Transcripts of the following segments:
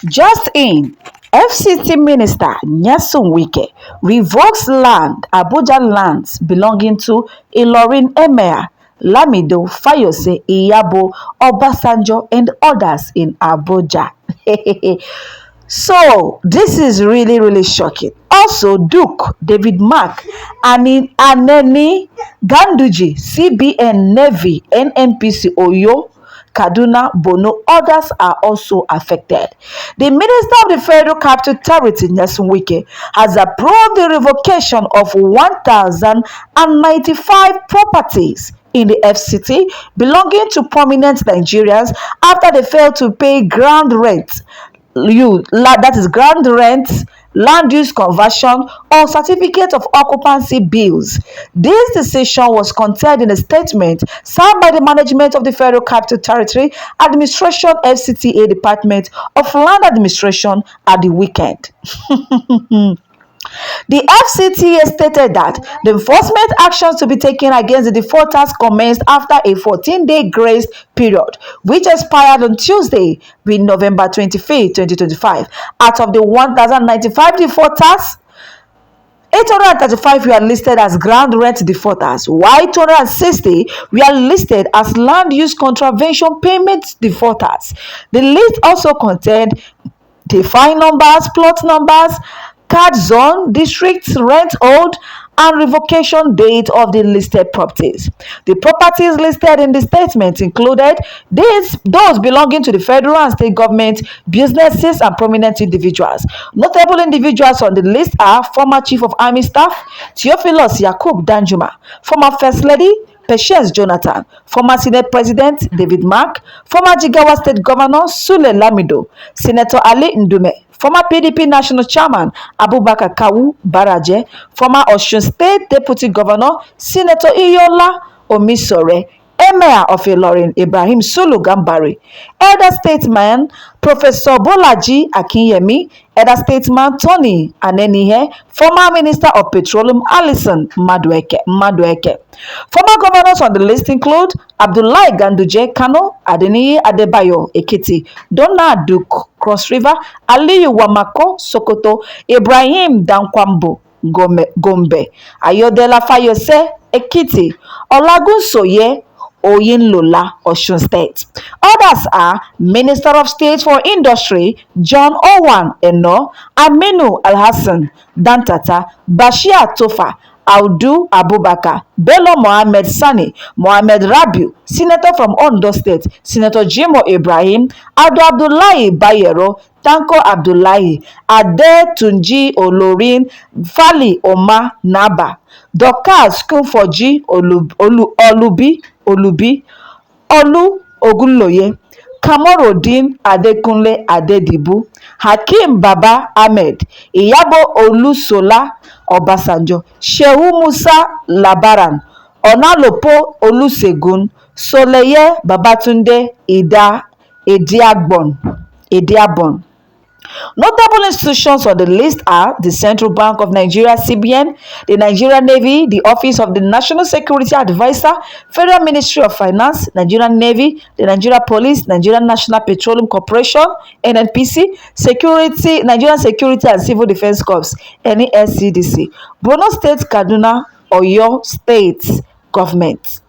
Just in, FCT Minister Nyesom Wike revokes land, Abuja lands belonging to Ilorin Emir, Lamido, Fayose, Iyabo, Obasanjo, and others in Abuja. So this is really, really shocking. Also, Duke, David Mark, Aneni Ganduji, CBN, Navy, NNPC, Oyo, Kaduna, Bono, others are also affected. The Minister of the Federal Capital Territory, Nyesom Wike, has approved the revocation of 1,095 properties in the FCT belonging to prominent Nigerians after they failed to pay ground rent, that is ground rent, land use conversion, or certificate of occupancy bills. This decision was contained in a statement signed by the management of the Federal Capital Territory Administration FCTA Department of Land Administration at the weekend. The FCTA stated that the enforcement actions to be taken against the defaulters commenced after a 14-day grace period, which expired on Tuesday, with November 25, 2025. Out of the 1,095 defaulters, 835 were listed as ground rent defaulters, while 260 were listed as land use contravention payment defaulters. The list also contained defined numbers, plot numbers, card zone, districts, rent owed, and revocation date of the listed properties. The properties listed in the statement included those belonging to the federal and state government, businesses, and prominent individuals. Notable individuals on the list are former Chief of Army Staff Theophilus Yakub Danjuma, former First Lady Patience Jonathan, former Senate President David Mark, former Jigawa State Governor Sule Lamido, Senator Ali Ndume, former PDP National Chairman Abubakar Kawu Baraje, former Osun State Deputy Governor Senator Iyola Omisore, Emir of Ilorin Ibrahim Sulu Gambari, Elder Statesman Professor Bolaji Akinyemi, Elder Statesman Tony Anenihe, former Minister of Petroleum Alison Madueke. Former governors on the list include Abdullahi Ganduje Kano, Adeniyi Adebayo Ekiti, Donna Duke Cross River, Aliyu Wamako Sokoto, Ibrahim Dankwambo Gombe, Ayodele Fayose Ekiti, Olagunsoye Oyinlola, Osun State. Others are Minister of State for Industry John Owan Eno, Aminu Alhassan Dantata, Bashir Tofa, Audu Abubakar, Bello Mohammed Sani, Mohammed Rabiu, Senator from Ondo State, Senator Jimo Ibrahim, Ado Abdullahi Bayero, Tanko Abdullahi, Ade Tunji Olorin, Fali Oma Naba, Dorcas Kunfoji Olubi, Olu Ogunloye, Kamorodin Adekunle Adedibu, Hakeem Baba Ahmed, Iyabo Olusola Obasanjo, Shehu Musa Labaran, Onalopo Olusegun, Soleye Babatunde Ediagbon. Notable institutions on the list are the Central Bank of Nigeria (CBN), the Nigerian Navy, the Office of the National Security Advisor, Federal Ministry of Finance, Nigerian Navy, the Nigeria Police, Nigerian National Petroleum Corporation (NNPC), Nigerian Security and Civil Defense Corps (NSCDC), Borno State, Kaduna, Oyo State Government.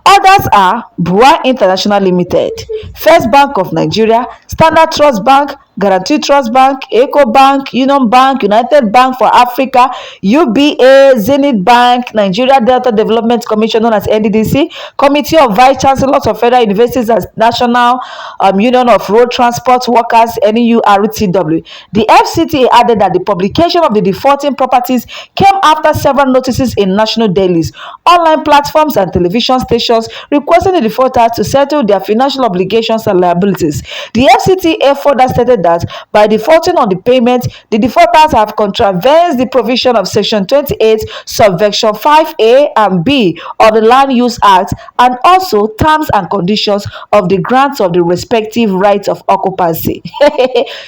Others are Bua International Limited, First Bank of Nigeria, Standard Trust Bank, Guarantee Trust Bank, Eco Bank, Union Bank, United Bank for Africa, UBA, Zenith Bank, Nigeria Delta Development Commission known as NDDC, Committee of Vice Chancellors of Federal Universities as National Union of Road Transport Workers, NURTW. The FCTA added that the publication of the defaulting properties came after several notices in national dailies, online platforms, and television stations requesting the defaulters to settle their financial obligations and liabilities. The FCTA further stated that by defaulting on the payment, the defaulters have contravened the provision of Section 28, Subsection 5A and B of the Land Use Act, and also terms and conditions of the grants of the respective rights of occupancy.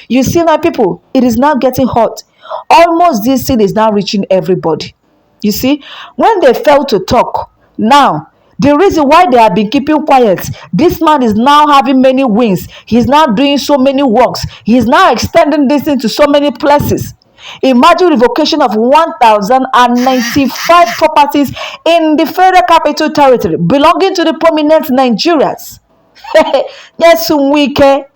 You see, my people, it is now getting hot. Almost this thing is now reaching everybody. You see, when they fail to talk, now The reason why they have been keeping quiet, this man is now having many wins. He's now doing so many works. He's now extending this into so many places. Imagine revocation of 1,095 properties in the Federal Capital Territory belonging to the prominent Nigerians. Yes, Wike.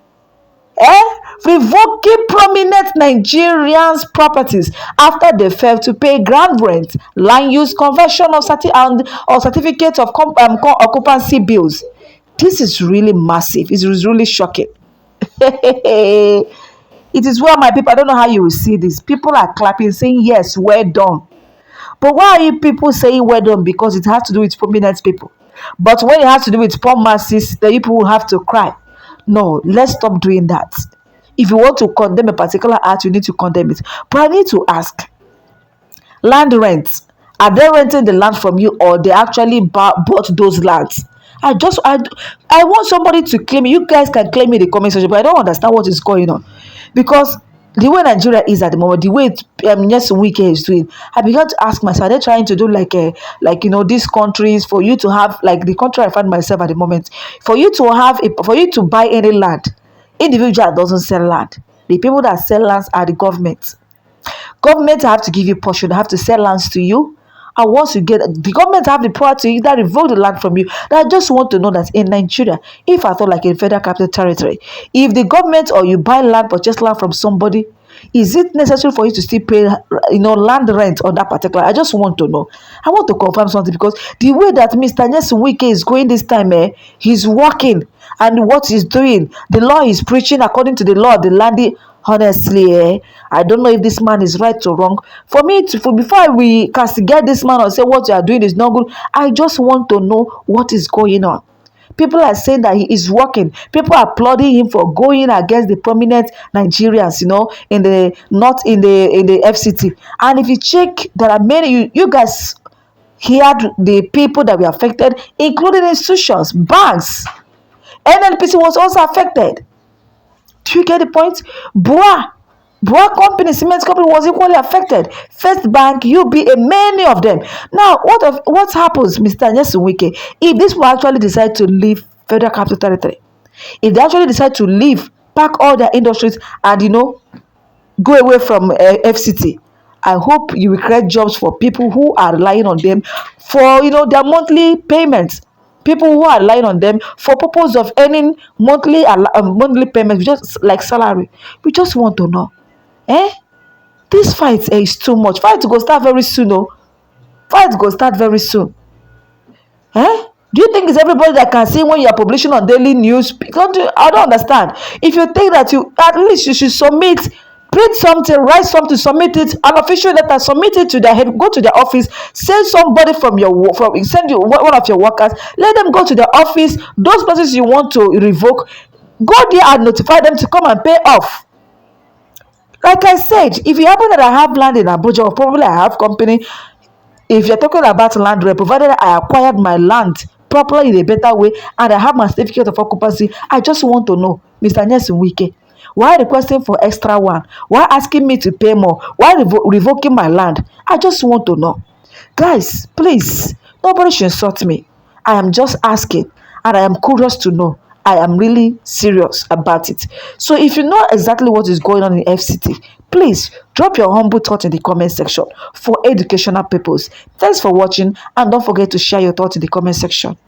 Eh? Revoking prominent Nigerians' properties after they failed to pay ground rent, land use conversion of or certificate of occupancy bills. This is really massive. It is really shocking. It is well, my people. I don't know how you will see this. People are clapping, saying, yes, well done. But why are you people saying well done? Because it has to do with prominent people. But when it has to do with poor masses, the people will have to cry. No, let's stop doing that. If you want to condemn a particular act, you need to condemn it. But I need to ask, land rents, are they renting the land from you, or they actually bought those lands? I want somebody to claim it. You guys can claim it in the comment section, but I don't understand what is going on. Because the way Nigeria is at the moment, the way yes, Wike is doing, I began to ask myself, are they trying to do like these countries, for you to have, like the country I find myself at the moment, for you to buy any land, individual doesn't sell land. The people that sell lands are the government. Government have to give you portion, they have to sell lands to you. And once you get, the government have the power to either revoke the land from you. And I just want to know that in Nigeria, if I thought like in Federal Capital Territory, if the government or you buy land, purchase land from somebody, is it necessary for you to still pay land rent on that particular? I just want to know. I want to confirm something, because the way that Mr. Wike is going this time, he's working, and what he's doing, the law he's preaching according to the law of the land. Honestly, I don't know if this man is right or wrong. For me, before we castigate this man or say what you are doing is not good, I just want to know what is going on. People are saying that he is working. People are applauding him for going against the prominent Nigerians, in the not in the FCT. And if you check, there are many. You guys heard the people that were affected, including institutions, banks. NNPC was also affected. Do you get the point? Boa company, cement company was equally affected. First Bank, UBA, many of them. Now, what happens, Mr. Wike, if this will actually decide to leave Federal Capital Territory? If they actually decide to leave, pack all their industries, and go away from FCT, I hope you will create jobs for people who are relying on them for their monthly payments. People who are relying on them for purpose of earning monthly payments, just like salary. We just want to know. This fight is too much. Fight go start very soon. Fight go start very soon. Do you think it's everybody that can see when you are publishing on daily news? I don't understand. If you think that at least you should submit, print something, write something, submit it, an official letter, submit it to their head, go to their office, send somebody send you one of your workers, let them go to the office, those places you want to revoke, go there and notify them to come and pay off. Like I said, if you happen that I have land in Abuja, or probably I have company, if you're talking about land rent, provided I acquired my land properly in a better way and I have my certificate of occupancy, I just want to know, Mr. Wike, why requesting for extra one? Why asking me to pay more? Why revoking my land? I just want to know. Guys, please, nobody should insult me. I am just asking, and I am curious to know. I am really serious about it. So if you know exactly what is going on in FCT, please drop your humble thoughts in the comment section for educational purposes. Thanks for watching, and don't forget to share your thoughts in the comment section.